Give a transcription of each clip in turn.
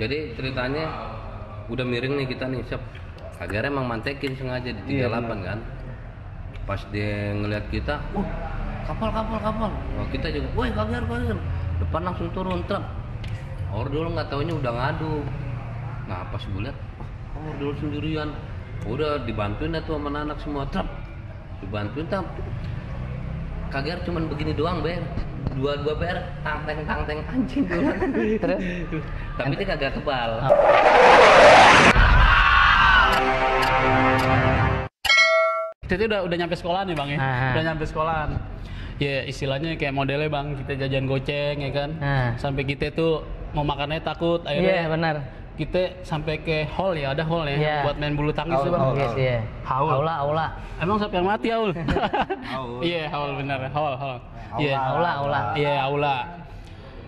Jadi ceritanya udah miring nih kita nih, siap. Akhirnya emang mantekin sengaja di 38 kan. Pas dia ngeliat kita, kapal. Oh, kita juga, woi kager. Depan langsung turun truk. Ordul nggak taunya udah ngadu. Nah pas gue liat, ordul sendirian. Udah dibantuin tuh sama anak semua truk. Dibantuin tam. Kager cuman begini doang ber. Dua ber, tang anjing doang. Terus? Tapi dia kagak kebal. Itu udah nyampe sekolah nih bang ya, udah nyampe sekolahan. Ya istilahnya kayak modelnya bang, kita jajan goceng ya kan. Sampai kita tuh mau makannya takut, akhirnya benar. Kita sampai ke hall ya, ada hall ya, buat main bulu tangkis tuh bang. Aula. Emang siapa yang mati Aul? Iya Aul bener, hall. Iya Aula. Iya aula.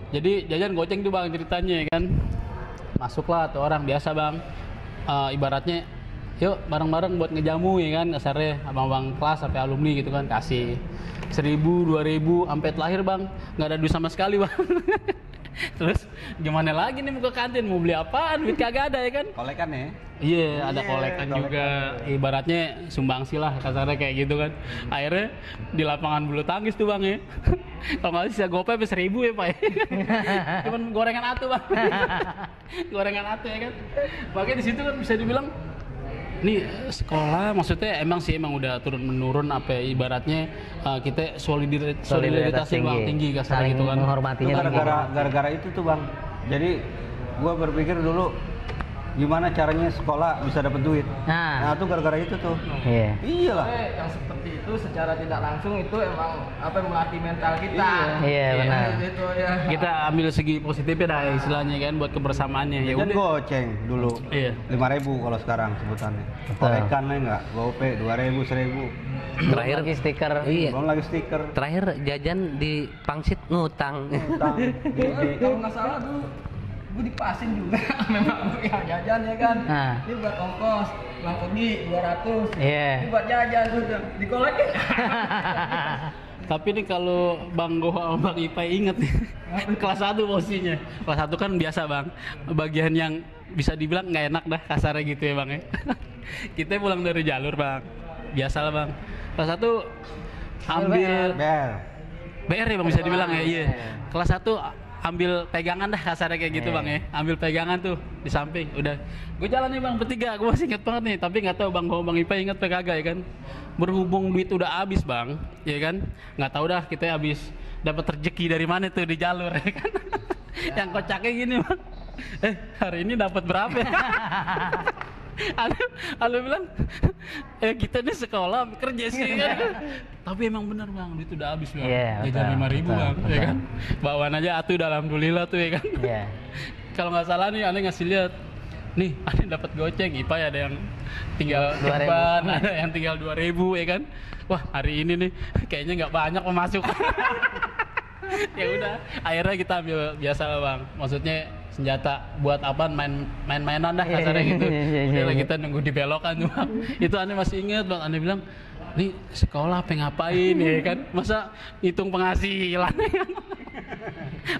Jadi jajan goceng tuh bang ceritanya ya kan. Masuklah tuh orang biasa bang. Ibaratnya yuk bareng-bareng buat ngejamu ya kan, kasarnya abang-abang kelas sampai alumni gitu kan, kasih 1.000, 2.000 sampai terakhir bang nggak ada duit sama sekali bang. Terus gimana lagi nih mau ke kantin, mau beli apaan, duit kagak ada ya kan. Kolekan ya? Iya ada kolekan juga, ibaratnya sumbangsi lah kasarnya kayak gitu kan. Akhirnya di lapangan bulu tangkis tuh bang ya. Kalau nggak sisa gopay 1.000 ya pak ya. Cuman gorengan atu bang. Gorengan atu ya kan. Makanya di situ kan bisa dibilang nih sekolah maksudnya emang udah turun menurun apa ya, ibaratnya kita solidaritas yang tinggi kasar gitu kan. Menghormatinya gara-gara itu tuh bang. Jadi gua berpikir dulu gimana caranya sekolah bisa dapat duit. Nah itu gara-gara itu tuh. Iyalah. Yang seperti itu secara tidak langsung itu emang melatih mental kita. Iya benar. Itu ya. Kita ambil segi positifnya dah istilahnya kan buat kebersamaannya. Ya Kan udah goceng dulu. 5.000 kalau sekarang sebutannya. Kolekan lah enggak, GoPay 2.000, 1.000. Terakhir lagi stiker. Iya. Belum lagi stiker. Terakhir jajan di pangsit ngutang. Kalau nggak salah tuh gue dipasin juga memang gue yang jajan ya kan. Ini buat ongkos pulang pergi 200. Ini buat jajan udah dikolekin. Tapi nih kalau Bang Goh sama Bang Ipai inget nih, kelas 1 posisinya. Kelas 1 kan biasa bang, bagian yang bisa dibilang nggak enak dah kasarnya gitu ya bang ya. Kita pulang dari jalur bang, biasa lah bang. Kelas 1 ambil BR ya bang bisa dibilang ya. Iya. Kelas 1 ambil pegangan dah kasarnya kayak gitu bang ya, ambil pegangan tuh di samping, udah gue jalan nih bang bertiga, gue masih inget banget nih, tapi nggak tahu bang Bang Ipa inget kagak ya kan, berhubung duit udah habis bang, ya kan, nggak tahu dah kita habis dapat rezeki dari mana tuh di jalur ya kan. Yang kocaknya gini bang, hari ini dapat berapa ya? Alu bilang, kita ini sekolah kerja sih kan. Tapi emang bener bang, duit udah habis bang. Jajan 5.000 bang, ya kan. Bawaan aja atuh alhamdulillah tuh ya kan. Kalau nggak salah nih, aneh ngasih lihat. Nih, aneh dapat goceng, Ipa ada yang tinggal depan, ada yang tinggal 2.000 ya kan. Wah hari ini nih, kayaknya nggak banyak pemasukan. Ya udah, akhirnya kita ambil biasa lah bang. Maksudnya senjata buat apa main-mainan dah kasarnya gitu. Udah kita nunggu di belokan tuh bang. Itu aneh masih inget bang, aneh bilang nih sekolah ngapain ya kan, masa hitung penghasilan ya kan.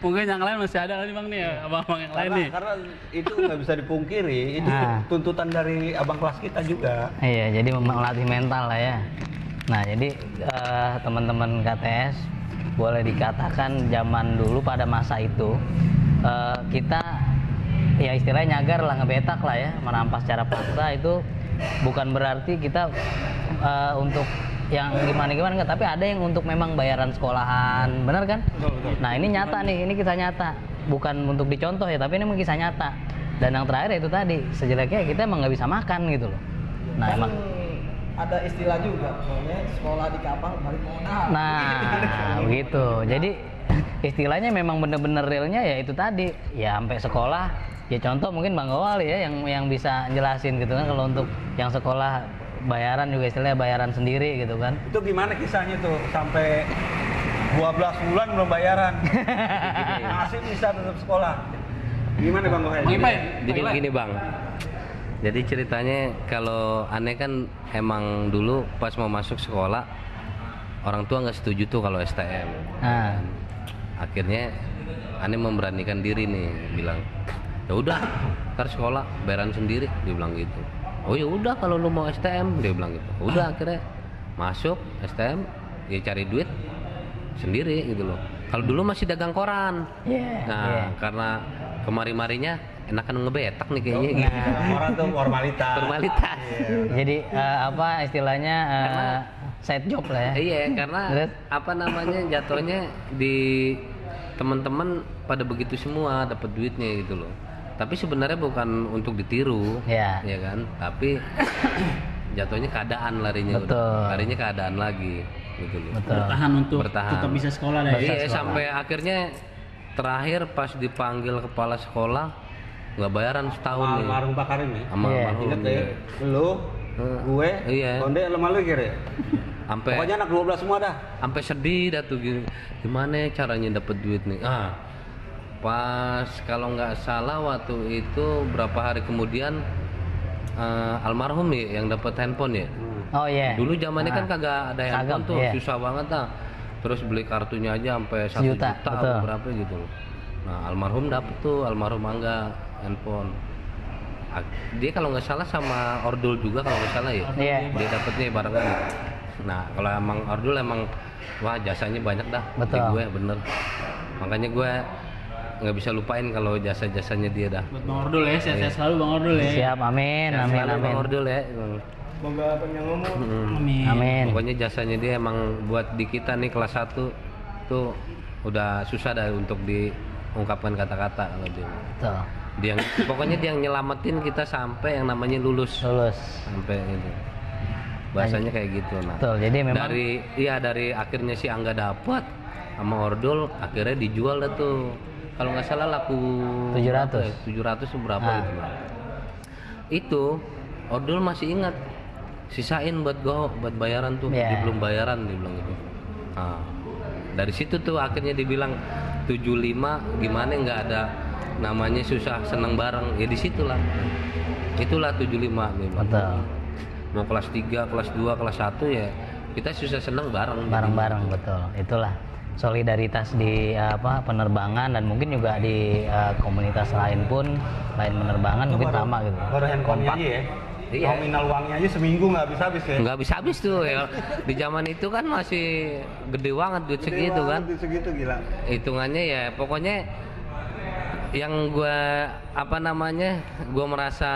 Mungkin yang lain masih ada nih bang nih, abang-abang yang lain nih. Karena itu nggak bisa dipungkiri, itu tuntutan dari abang kelas kita juga. Iya, jadi melatih mental lah ya. Nah jadi teman-teman KTS boleh dikatakan zaman dulu pada masa itu kita ya istilahnya nyagar lah, ngebetak lah ya, merampas secara paksa. Itu bukan berarti kita untuk yang gimana enggak, tapi ada yang untuk memang bayaran sekolahan, benar kan? Betul. Nah ini nyata nih, ini kisah nyata, bukan untuk dicontoh ya, tapi ini memang kisah nyata. Dan yang terakhir itu tadi, sejeleknya kita emang nggak bisa makan gitu loh. Nah emang ada istilah juga, pokoknya sekolah di kapal balik modal. Nah begitu. Jadi istilahnya memang bener-bener realnya ya itu tadi, ya sampai sekolah. Ya contoh mungkin Bang Gowal ya yang bisa jelasin gitu kan, kalau untuk yang sekolah bayaran juga istilahnya bayaran sendiri gitu kan. Itu gimana kisahnya tuh sampai 12 bulan belum bayaran. Masih bisa tetap sekolah. Gimana Bang Gowal? Jadi gini bang. Jadi ceritanya kalau aneh kan emang dulu pas mau masuk sekolah orang tua nggak setuju tuh kalau STM. Akhirnya aneh memberanikan diri nih bilang, Ya udah, ntar sekolah bayaran sendiri, dia bilang gitu. Oh ya udah kalau lu mau STM, dia bilang gitu. Udah akhirnya masuk STM, ya cari duit sendiri gitu loh. Kalau dulu masih dagang koran. Karena kemari-marinya enakan ngebetak nih kayaknya. Koran tuh formalitas. Jadi apa istilahnya side job lah ya. Iya, karena apa namanya jatuhnya di teman-teman pada begitu semua dapat duitnya gitu loh. Tapi sebenarnya bukan untuk ditiru, ya kan? Tapi jatuhnya keadaan larinya, larinya keadaan lagi, gitu loh. Bertahan untuk tetap bisa sekolah deh. Iya, sampai akhirnya terakhir pas dipanggil kepala sekolah nggak bayaran setahun nih. Almarhum Pak Karim ya. Ingat ya. Lu, gue, Konde, lemah lu kira. Pokoknya anak 12 semua dah. Sampai sedih dah tuh gimana caranya dapat duit nih. Pas kalau nggak salah waktu itu berapa hari kemudian almarhum ya yang dapat handphone ya. Oh iya. Dulu zamannya kan kagak ada handphone tuh, susah banget dah. Terus beli kartunya aja sampai 1 juta atau berapa gitu loh. Nah, almarhum dapet tuh, almarhum Angga handphone. Dia kalau nggak salah sama Ordul juga kalau nggak salah ya. Dia dapetnya barengan. Nah, kalau emang Ordul emang wah jasanya banyak dah. Betul. Gue bener. Makanya gue nggak bisa lupain kalau jasa-jasanya dia dah. Buat Bang Ordul ya, sehat selalu Bang Ordul ya. Siap, amin. Bang Ordul ya. Semoga apa yang ngomong. Amin. Pokoknya jasanya dia emang buat di kita nih kelas 1 tuh udah susah dah untuk diungkapkan kata-kata kalau dia. Betul. Pokoknya dia yang nyelamatin kita sampai yang namanya lulus. Sampai itu. Bahasanya kayak gitu. Nah. Betul. Jadi memang dari akhirnya si Angga dapat sama Ordul akhirnya dijual dah tuh. Kalau nggak salah laku 700 berapa gitu lah. Itu Ordul masih ingat sisain buat bayaran tuh. Dia belum bayaran dia bilang gitu. Nah, dari situ tuh akhirnya dibilang 75 gimana nggak ada namanya susah seneng bareng ya, di situlah itulah 75 nih. Betul. Mau kelas 3, kelas 2, kelas 1 ya kita susah seneng bareng. Betul. Itulah solidaritas di penerbangan dan mungkin juga di komunitas lain pun lain penerbangan mungkin sama gitu. Baru handphone aja ya. Iya. Nominal uangnya aja seminggu nggak habis-habis ya. Nggak habis-habis tuh ya. Di zaman itu kan masih gede banget duit segitu kan. Duit segitu gila. Hitungannya ya pokoknya yang gue gue merasa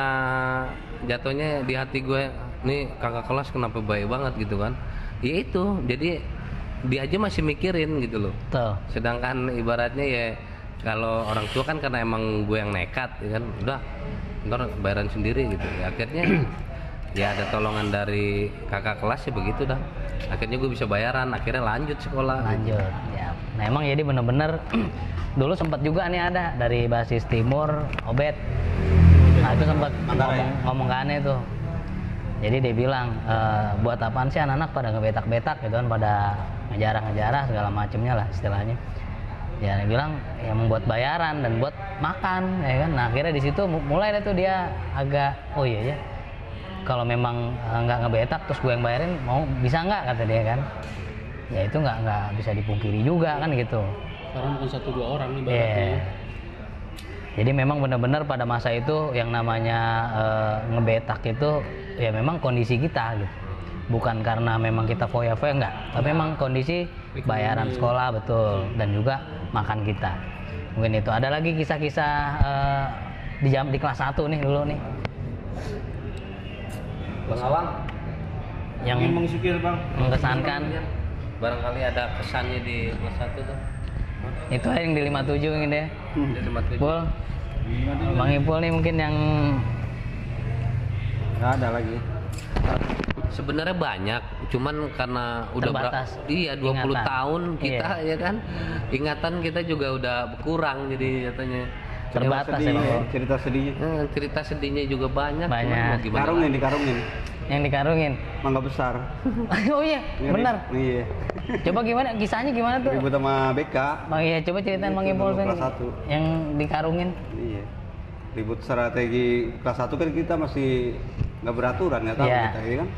jatuhnya di hati gue nih kakak kelas kenapa baik banget gitu kan. Ya itu jadi dia aja masih mikirin gitu loh. Betul. Sedangkan ibaratnya ya kalau orang tua kan karena emang gue yang nekat ya kan udah ntar bayaran sendiri gitu ya, akhirnya ya ada tolongan dari kakak kelas ya begitu dah, akhirnya gue bisa bayaran, akhirnya lanjut sekolah ya. Nah emang jadi bener-bener dulu sempat juga nih ada dari basis timur Obet, nah itu sempat ngomong ke aneh tuh, jadi dia bilang buat apaan sih anak-anak pada ngebetak-betak gitu kan, pada ngejarah-ngejarah segala macemnya lah istilahnya. Ya dia bilang ya membuat bayaran dan buat makan ya kan. Nah akhirnya di situ mulai deh tuh dia agak oh iya ya kalau memang nggak ngebetak terus gue yang bayarin mau bisa nggak kata dia kan. Ya itu nggak bisa dipungkiri juga kan gitu. Karena bukan 1-2 orang nih berarti. Jadi memang benar-benar pada masa itu yang namanya ngebetak itu ya memang kondisi kita gitu. Bukan karena memang kita foya-foya enggak, tapi memang kondisi bayaran sekolah betul dan juga makan kita. Mungkin itu. Ada lagi kisah-kisah di kelas 1 nih dulu nih. Bang Awang yang mengisukir Bang mengesankan barangkali ada kesannya di kelas 1 tuh. Itu yang di 57 ini deh. Di 57. Ipul. Bang Ipul nih mungkin yang nggak ada lagi. Sebenarnya banyak, cuman karena udah 20 ingatan. Tahun kita ya kan, ingatan kita juga udah berkurang jadi katanya terbatas cerita sedihnya juga banyak. Dikarungin yang dikarungin mangga besar. Oh iya benar. Iya. Coba gimana kisahnya gimana tuh? Ribut sama BK. Oh iya coba ceritain Bang Ipul yang dikarungin. Iya. Ribut strategi kelas 1 kan kita masih nggak beraturan nggak tahu kita ya kan.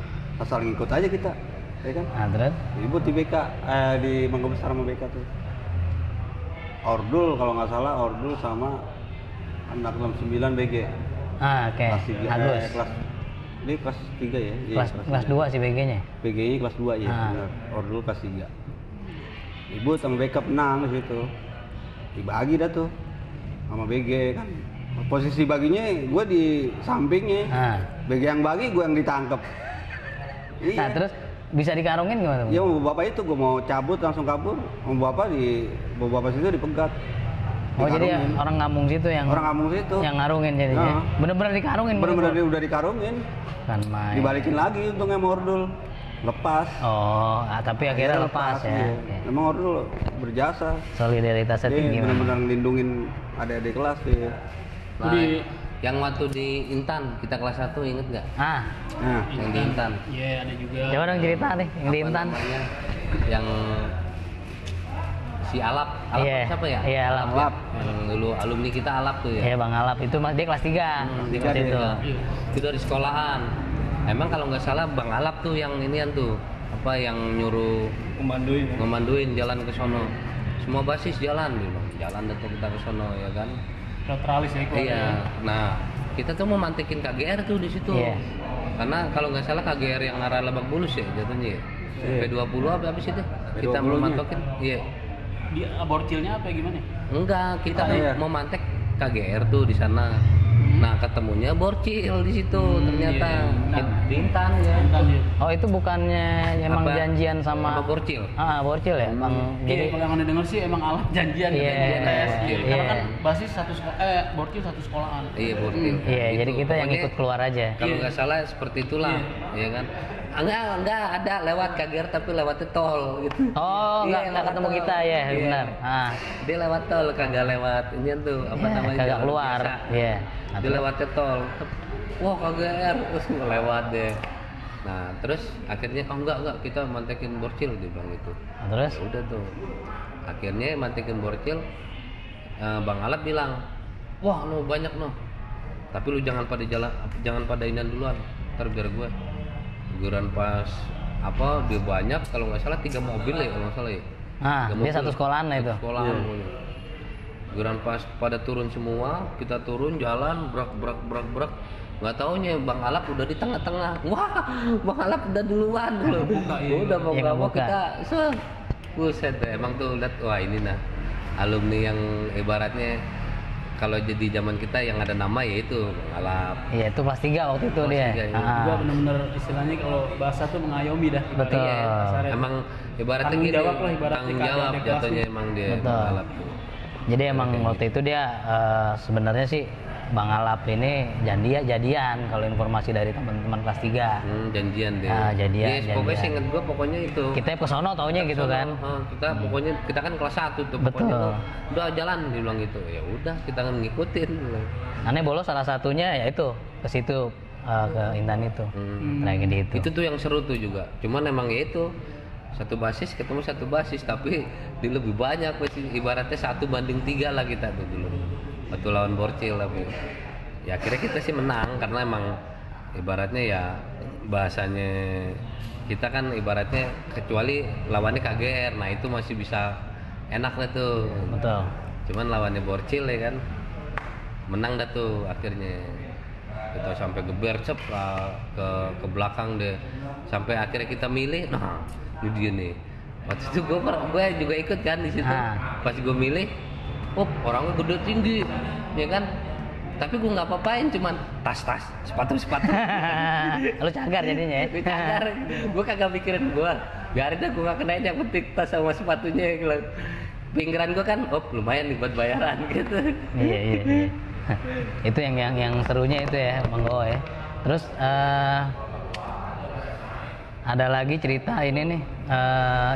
Asal ngikut aja kita, ya kan? Terus? Ribut di BK, di Mangga Besar sama BK tuh. Ordul kalau nggak salah, Ordul sama anak 69 BG. Oke. Agus. Ini kelas 3 ya? Kelas 2 sih BG-nya? BG-nya kelas 2 ya, benar. Ordul kelas 3. Ibu sama backup menang di situ. Dibagi dah tuh sama BG kan. Posisi baginya gue di sampingnya. BG yang bagi, gue yang ditangkep. Iya. Nah terus bisa dikarungin gimana? Iya, mau bapak itu gue mau cabut langsung kabur. Mau bapak situ dipegat. Oh jadi orang kampung situ yang ngarungin jadinya. Bener-bener dikarungin. Bener-bener udah dikarungin. Kan main. Dibalikin lagi untungnya sama Ordul. Lepas. Oh, tapi akhirnya lepas ya. Iya. Memang Ordul berjasa. Solidaritasnya tinggi. Iya, benar-benar ngelindungin adik-adik kelas sih. Nah, yang waktu di Intan kita kelas 1 inget nggak? Yang di Intan. Iya, ada juga. Coba dong cerita nih yang di Intan. Yang si Alap siapa ya? Iya, Alap. Yang dulu alumni kita Alap tuh ya. Iya, Bang Alap itu dia kelas 3. Itu dari sekolahan. Emang kalau nggak salah Bang Alap tuh yang inian tuh yang nyuruh ngemanduin jalan ke sono. Semua basis jalan datang kita ke sono ya kan. Neutralis ya. Iya. Nah, kita tuh mau mantekin KGR tuh di situ. Yeah. Karena kalau nggak salah KGR yang arah Lebak Bulus ya jatuhnya. P20 apa sih itu? Kita mau mantokin. Iya. Dia borcilnya apa gimana? Enggak, kita mau mantek KGR tuh di sana. Nah, ketemunya borcil di situ ternyata. Di Intan ya. Oh, itu bukannya emang janjian sama borcil? Borcil ya, Bang. Jadi kalau yang Anda dengar sih emang Alap janjian karena kan basis borcil satu sekolahan. Iya, borcil. Iya, jadi kita yang ikut keluar aja. Kalau nggak salah seperti itulah, ya kan? Enggak ada lewat KGR tapi lewat tol gitu. Oh, enggak ketemu kita ya, benar. Dia lewat tol, kagak lewat ini tuh namanya? Kagak keluar. Iya. Dia lewat tol. Wah, KGR terus lewat deh. Nah, terus akhirnya enggak kita mantekin borcil dia bilang gitu. Terus udah tuh. Akhirnya mantekin borcil, Bang Alap bilang, "Wah, lu banyak no. Tapi lu jangan pada inan duluan. Ntar biar gue." Guran pas dia banyak kalau nggak salah 3 mobil ya kalau nggak salah ya. Dia satu sekolahan lah itu. Sekolahan pokoknya. Guran pas pada turun semua, kita turun jalan brak. Nggak taunya Bang Alap udah di tengah-tengah. Wah, Bang Alap udah duluan loh. Udah mau kita buset deh. Emang tuh lihat wah ini alumni yang ibaratnya kalau jadi zaman kita yang ada nama ya itu Bang Alap. Iya, itu kelas 3 waktu itu dia. Juga benar-benar istilahnya kalau bahasa tuh mengayomi dah. Betul. Emang ibaratnya tanggung jawab lah tanggung jawab jatuhnya emang dia Bang Alap. Jadi emang waktu itu dia sebenarnya sih Bang Alap ini jadian kalau informasi dari teman-teman kelas 3. Janjian deh. Jadian. Pokoknya sih inget gua pokoknya itu. Kita ke sono taunya gitu kan. Pokoknya kita kan kelas 1 tuh pokoknya tuh, udah jalan dibilang gitu. Ya udah kita kan ngikutin. Aneh bolos salah satunya ya itu ke situ ke Intan itu. Tragedi itu. Itu tuh yang seru tuh juga. Cuman emang ya itu satu basis ketemu satu basis tapi di lebih banyak ibaratnya 1 banding 3 lah kita tuh dulu. Waktu lawan borcil tapi ya akhirnya kita sih menang karena emang ibaratnya ya bahasanya kita kan ibaratnya kecuali lawannya KGR, nah itu masih bisa enak lah tuh. Betul. Cuman lawannya borcil ya kan menang dah tuh akhirnya kita sampai geber ke belakang deh sampai akhirnya kita milih. Nah ini dia nih waktu itu gue juga ikut kan di situ. Pas gue milih orangnya gede tinggi ya kan tapi gue nggak apa-apain cuman tas sepatu lu cagar jadinya ya. Gue cagar, gue kagak mikirin gue biarin dah gue nggak kenain yang penting tas sama sepatunya pinggiran gue kan lumayan nih buat bayaran gitu. Iya. Itu yang serunya itu ya Bang Go ya. Terus ada lagi cerita ini nih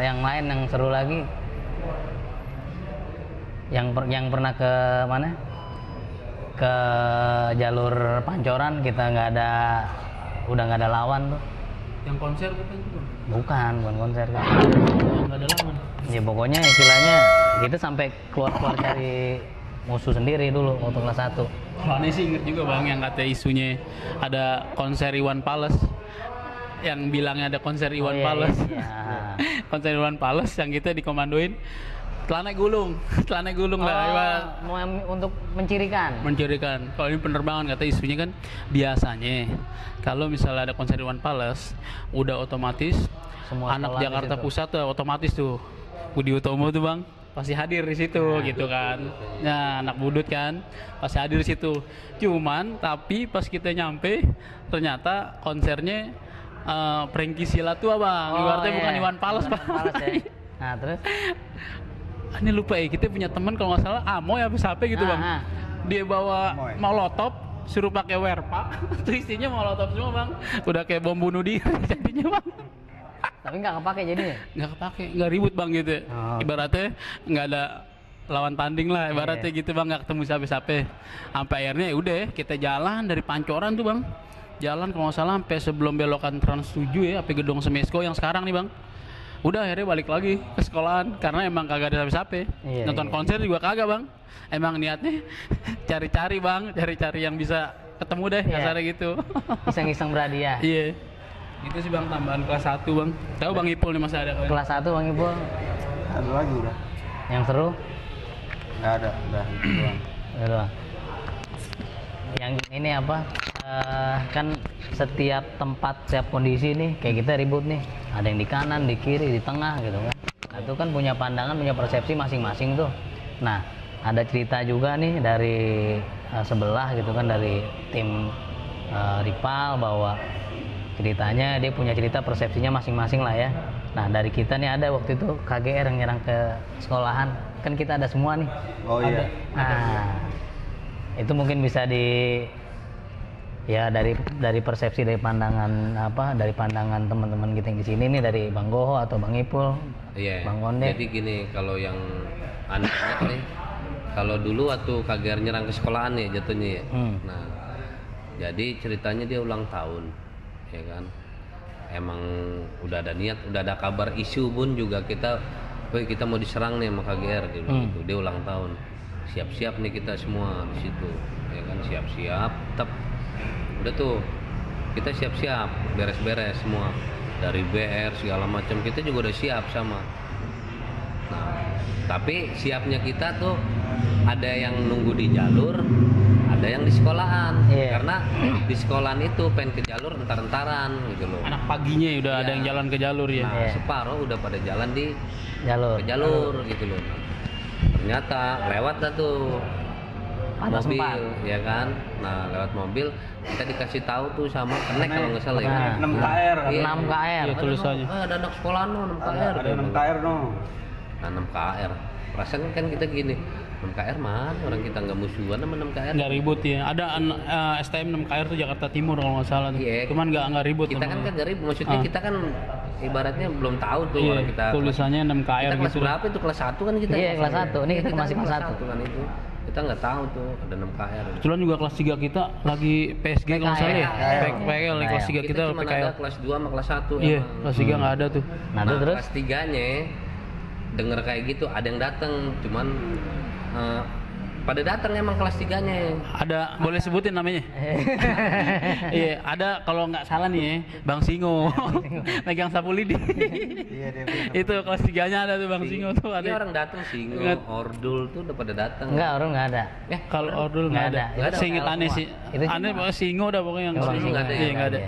yang lain yang seru lagi yang pernah ke mana ke jalur Pancoran kita udah nggak ada lawan tuh. Yang konser bukan konser kan nggak ada lawan ya pokoknya istilahnya kita sampai keluar cari musuh sendiri dulu waktu kelas 1. Aneh sih inget juga Bang yang kata isunya ada konser Iwan Fals yang bilangnya ada konser Iwan Fals. Iya. Konser Iwan Fals yang kita dikomandoin Telah naik gulung lah. Mau untuk mencirikan. Kalau ini penerbangan kata isunya kan biasanya kalau misalnya ada konser di One Palace udah otomatis semua anak Jakarta Pusat tuh otomatis tuh Budi Utomo tuh bang pasti hadir di situ gitu kan. Nah, anak budut kan pasti hadir di situ. Cuman tapi pas kita nyampe ternyata konsernya Prengki Silatua bang. Ibaratnya bukan di One Palace bang. Nah, terus ini lupa ya, kita punya teman kalau nggak salah Amoy apa siapa gitu bang. Dia bawa molotov suruh pakai werpa. Terus isinya molotov semua bang. Udah kayak bom bunuh diri jadinya bang. Tapi nggak kepake jadinya? Nggak kepake, nggak ribut bang gitu. Ibaratnya nggak ada lawan tanding lah, ibaratnya gitu bang, nggak ketemu siapa-siapa. Sampai akhirnya udah kita jalan dari Pancoran tuh bang, jalan kalau nggak salah sampai sebelum belokan Trans 7 ya, sampai gedung Semesko yang sekarang nih bang. Udah akhirnya balik lagi ke sekolahan karena emang kagak ada siapa-siapa. Nonton konser juga kagak bang. Emang niatnya cari-cari bang, cari-cari yang bisa ketemu deh, kasarnya gitu. Iseng-iseng berhadiah. Iya. Itu sih bang tambahan kelas 1 bang. Tahu bang Ipul nih masih ada kali. Kelas 1 bang Ipul. Ada lagi udah. Yang seru? Nggak ada, udah itu doang. Udah doang. Yang ini apa? Kan setiap tempat, setiap kondisi nih kayak kita ribut nih. Ada yang di kanan, di kiri, di tengah gitu kan. Nah, itu kan punya pandangan, punya persepsi masing-masing tuh. Nah, ada cerita juga nih dari sebelah gitu kan, dari tim rival bahwa ceritanya dia punya cerita persepsinya masing-masing lah ya. Nah dari kita nih ada waktu itu KGR yang nyerang ke sekolahan, kan kita ada semua nih. Oh iya. Nah itu mungkin bisa dari persepsi, dari pandangan dari pandangan teman-teman kita yang di sini nih, dari Bang Goho atau Bang Ipul, Bang Konde. Jadi gini, kalau yang anehnya nih, kalau dulu waktu KGR nyerang ke sekolahan nih jatuhnya ya. Nah jadi ceritanya dia ulang tahun. Ya kan, emang udah ada niat, udah ada kabar isu pun juga kita mau diserang nih sama KGR gitu. Dia ulang tahun, siap-siap nih kita semua di situ, ya kan, siap-siap, udah tuh kita siap-siap, beres-beres semua dari BR segala macam, kita juga udah siap sama. Nah, tapi siapnya kita tuh ada yang nunggu di jalur, ada yang di sekolahan. Karena di sekolahan itu pengen ke jalur entar-entaran gitu loh. Anak paginya udah ada yang jalan ke jalur ya. Nah, separuh udah pada jalan di ke jalur gitu loh. Ternyata lewat dah tuh mobil, ya kan. Nah, lewat mobil kita dikasih tahu tuh sama Kenek kalau nggak salah ya. 6 KR. 6 KR. Iya, tulisannya. Ada anak sekolahan 6 KR. Ada 6 KR no. Nah, 6 KR. Perasaan kan kita gini, 6 KR mana orang kita nggak musuhan sama 6 KR. Nggak ribut ya. Ada STM 6 KR tuh Jakarta Timur kalau nggak salah. Cuman nggak ribut. Kita kan nggak ribut. Maksudnya kita kan ibaratnya belum tahu tuh orang kita. Tulisannya 6 KR kita kelas gitu. Berapa itu kelas 1 kan kita? Iya, kelas 1. Ini kita masih kelas 1 kan itu. Kita nggak tahu tuh ada 6 KR. Kebetulan juga kelas 3 kita lagi PSG kalau nggak salah ya. PKL nih kelas 3 kita cuma PKL. ada kelas 2 sama kelas 1. Iya, kelas 3 nggak ada tuh. Nah, terus kelas 3-nya denger kayak gitu, ada yang datang, cuman pada datang emang kelas 3-nya. Ada, boleh sebutin namanya? Iya, ada kalau nggak salah nih Bang Singo. Megang sapu lidi. Iya, dia itu kelas 3-nya ada tuh Bang Singo tuh ada. Ini orang datang Singo, Ordul tuh udah pada datang. Enggak, orang nggak ada. Kalau Ordul nggak ada. Seinget aneh sih. Aneh pokoknya Singo udah pokoknya yang Singo nggak ada. Iya, nggak ada.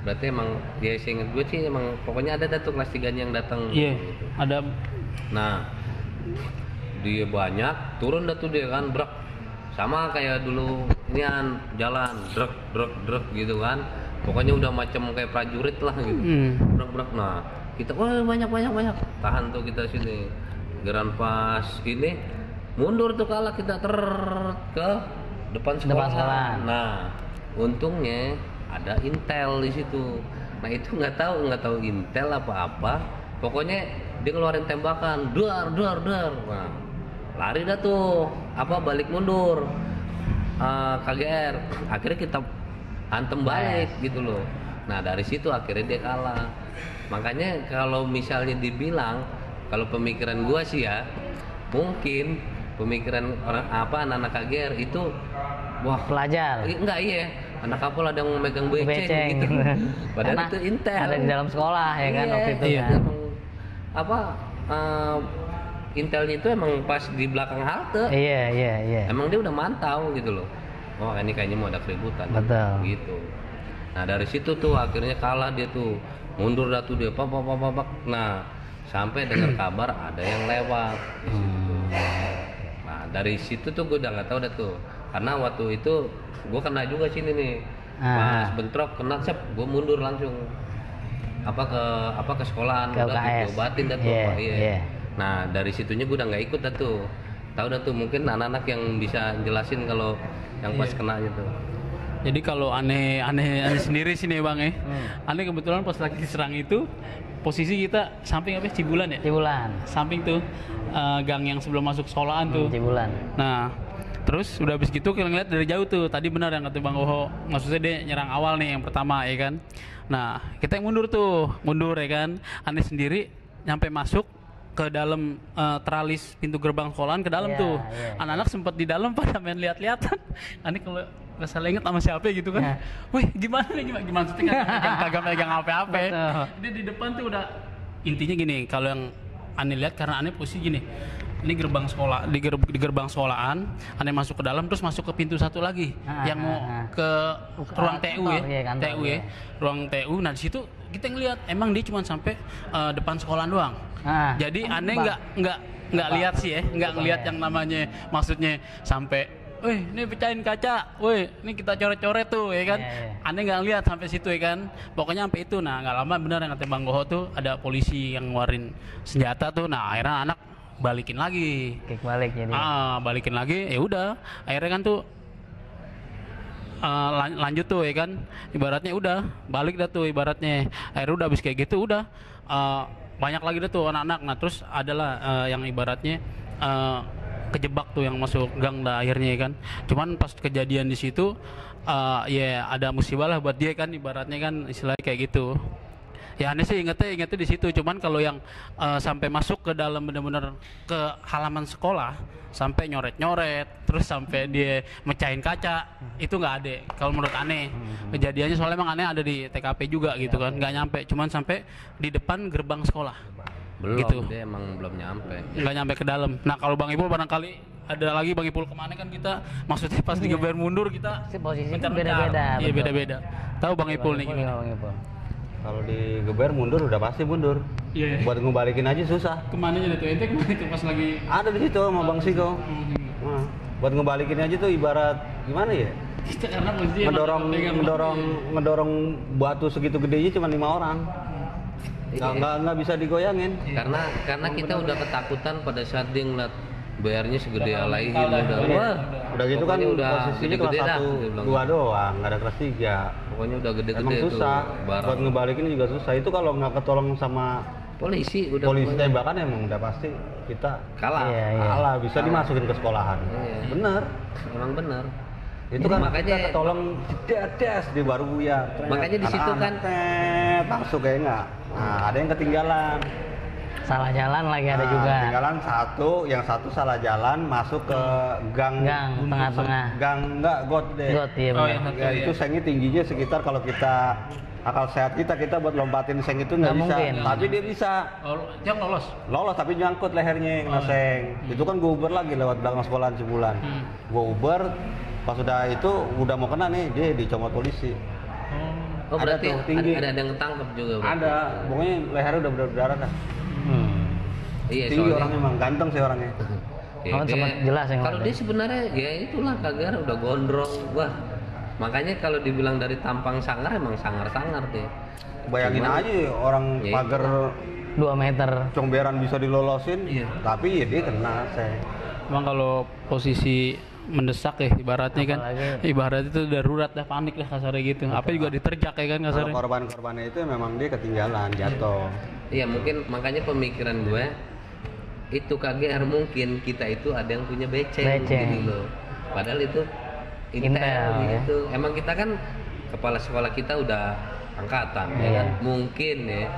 Berarti emang dia seinget gue sih emang pokoknya ada tuh kelas 3-nya yang datang. Iya, gitu. Ada. Nah, dia banyak, turun dah tuh dia kan, brak. Sama kayak dulu inian jalan, drek gitu kan. Pokoknya udah macam kayak prajurit lah gitu. Brak. Nah, kita banyak. Tahan tuh kita sini. Geran pas ini mundur tuh kalah kita ke depan sekolah. Nah, untungnya ada intel di situ. Nah, itu nggak tahu intel apa. Pokoknya dia ngeluarin tembakan, duar. Nah, lari dah tuh, balik mundur. KGR. Akhirnya kita hantem balik gitu loh. Nah, dari situ akhirnya dia kalah. Makanya kalau misalnya dibilang, kalau pemikiran gua sih ya, mungkin pemikiran orang anak-anak KGR itu pelajar. Enggak, iya. Anak kapal ada yang megang beceng gitu. Padahal itu intel. Ada di dalam sekolah ya kan waktu itu iya. kan. intelnya itu emang pas di belakang halte. Iya. Emang dia udah mantau gitu loh. Oh ini kayaknya mau ada keributan. Betul. Gitu. Nah dari situ tuh akhirnya kalah dia tuh, mundur dah tuh dia, pak. Nah sampai dengar kabar ada yang lewat di situ. Nah dari situ tuh gue udah nggak tahu dah tuh, karena waktu itu gue kena juga sini nih, pas bentrok kena gue mundur langsung ke sekolahan, ke udah diobatin dah tuh. Iya. Nah dari situnya gue udah nggak ikut dah tuh, tahu dah tuh mungkin anak-anak yang bisa jelasin kalau yang pas kena gitu. Jadi kalau aneh sendiri sini bang ya, aneh kebetulan pas lagi diserang itu posisi kita samping apa Cibulan ya? Cibulan. Samping tuh gang yang sebelum masuk sekolahan tuh. Cibulan. Nah terus udah habis gitu kita ngeliat dari jauh tuh, tadi benar yang kata Bang Oho, maksudnya dia nyerang awal nih yang pertama ya kan. Nah kita yang mundur ya kan, aneh sendiri nyampe masuk ke dalam teralis pintu gerbang sekolahan ke dalam tuh. Anak-anak sempat di dalam pada main lihat-lihatan. Aneh kalau nggak salah inget sama siapa gitu kan. Wih gimana maksudnya kagak megang apa-apa. Dia di depan tuh udah, intinya gini, kalau yang aneh lihat karena aneh posisi gini. Ini gerbang sekolah, di gerbang sekolahan, aneh masuk ke dalam terus masuk ke pintu satu lagi yang mau ke ruang TU ruang TU. Nah di situ kita ngelihat emang dia cuma sampai depan sekolahan doang. Jadi aneh nggak lihat sih nggak ngelihat yang namanya maksudnya sampai, wih ini pecahin kaca, wih ini kita coret-coret tuh ya kan. Aneh nggak lihat sampai situ ya kan. Pokoknya sampai itu. Nah nggak lama benar yang kata Bang Goho tuh ada polisi yang ngeluarin senjata tuh. Nah akhirnya anak balikin lagi, kick balik jadi. Balikin lagi, ya udah. Akhirnya kan tuh lanjut tuh ya kan. Ibaratnya udah balik dah tuh ibaratnya. Akhirnya udah habis kayak gitu udah banyak lagi dah tuh anak-anak. Nah terus adalah yang ibaratnya kejebak tuh yang masuk gang dah akhirnya ya kan. Cuman pas kejadian di situ ya ada musibah lah buat dia kan, ibaratnya kan istilahnya kayak gitu. Ya aneh sih ingetnya di situ. Cuman kalau yang sampai masuk ke dalam benar-benar ke halaman sekolah, sampai nyoret-nyoret, terus sampai dia mecahin kaca, itu nggak ada. Kalau menurut aneh kejadiannya, soalnya emang aneh ada di TKP juga gitu kan, nggak nyampe, cuman sampai di depan gerbang sekolah. Belum, gitu. Dia emang belum nyampe. Nggak nyampe ke dalam. Nah kalau Bang Ipul barangkali ada lagi Bang Ipul kemana kan kita, maksudnya pas digeber mundur kita posisi beda-beda. Iya beda-beda. Tahu Bang Ipul nih gimana? Bang Ipul. Kalau digeber mundur udah pasti mundur. Iya. Buat ngebalikin aja susah. Kemana aja tuh ente kemana tuh pas lagi? Ada di situ sama Bang Siko. Nah, buat ngebalikin aja tuh ibarat gimana ya? Kita karena posisi ngedorong batu segitu gedenya cuma 5 orang. Nggak bisa digoyangin. Karena kita udah ketakutan pada saat dia ngeliat bayarnya segede alaihi udah gitu kan posisinya kelas 1, 2 doang, nggak ada kelas 3. Pokoknya udah gede-gede. Emang susah tuh, buat ngebalikin juga susah. Itu kalau nggak ketolong sama polisi tembakan emang udah pasti kita kalah. Bisa dimasukin ke sekolahan. Bener, emang bener. Itu kan makanya kita ketolong das di baru ya. Makanya di situ kan masuk kayak nggak. Nah ada yang ketinggalan. Salah jalan lagi ada juga. Ketinggalan yang satu salah jalan masuk ke gang tengah-tengah. Gang enggak got deh. Got iya. Itu sengnya tingginya sekitar, kalau kita akal sehat kita buat lompatin seng itu nggak bisa. Mungkin. Tapi dia bisa. Dia lolos Tapi nyangkut lehernya kena seng. Itu kan gue uber lagi lewat belakang sekolahan Cibulan. Gue uber, pas udah itu udah mau kena nih, dia dicomot polisi. Oh ada berarti tuh, tinggi. Ada yang ketangkep juga berarti. Ada, pokoknya lehernya udah berdarah dah. Iya, tinggi orangnya, emang ganteng sih orangnya. Sempat jelas yang kalau dia sebenarnya ya itulah kagak udah gondrong. Wah, makanya kalau dibilang dari tampang sangar, emang sangar-sangar deh. Bayangin aja orang pagar 2 meter comberan bisa dilolosin, tapi ya dia kena saya. Emang kalau posisi mendesak ya ibaratnya kan, ibarat itu darurat dah, panik lah kasarnya gitu. Apa juga diterjak ya kan kasarnya. Kalau korbannya itu memang dia ketinggalan, jatuh. Iya mungkin makanya pemikiran gue itu KGR, mungkin kita itu ada yang punya beceng gitu loh. Padahal itu intel gitu. Emang kita kan kepala sekolah kita udah angkatan ya kan. Mungkin ya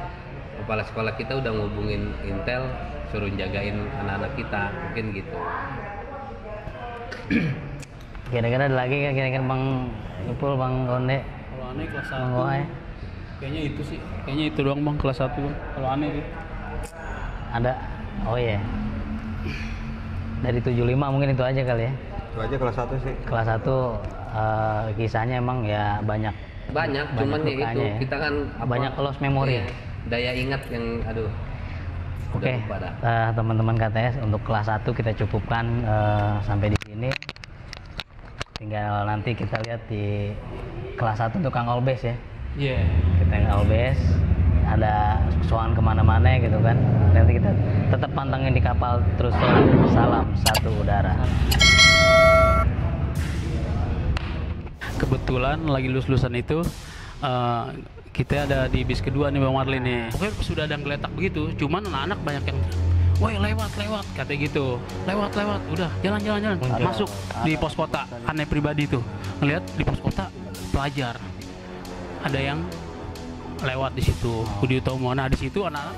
kepala sekolah kita udah ngubungin intel suruh jagain anak-anak kita, mungkin gitu. Kira-kira ada lagi kan kira-kira Bang Ipul, Bang Konde? Kalau aneh kelas 1 kayaknya itu sih, kayaknya itu doang Bang, kelas 1 Bang. Kalau aneh gitu ada, oh iya Dari 75 mungkin itu aja kali ya. Itu aja kelas 1 sih. Kelas 1 kisahnya emang ya banyak cuman ya itu ya. kita kan banyak lost memory. Iya, daya ingat yang aduh. Oke, teman-teman KTS untuk kelas 1 kita cukupkan sampai di sini. Tinggal nanti kita lihat di kelas 1 tukang all base ya. Iya. Kita yang all base, ada soal kemana-mana gitu kan. Nanti kita tetap pantengin di kapal terus. Salam satu udara. Kebetulan lagi lulus-lulusan itu kita ada di bis kedua nih Bang Marlin nih. Pokoknya sudah ada ngeletak begitu, cuman anak-anak banyak yang woi lewat katanya gitu. Lewat udah jalan masuk di pos kota. Aneh pribadi tuh ngelihat di pos kota pelajar ada yang lewat di situ. Budi Utomo. Nah di situ anak-anak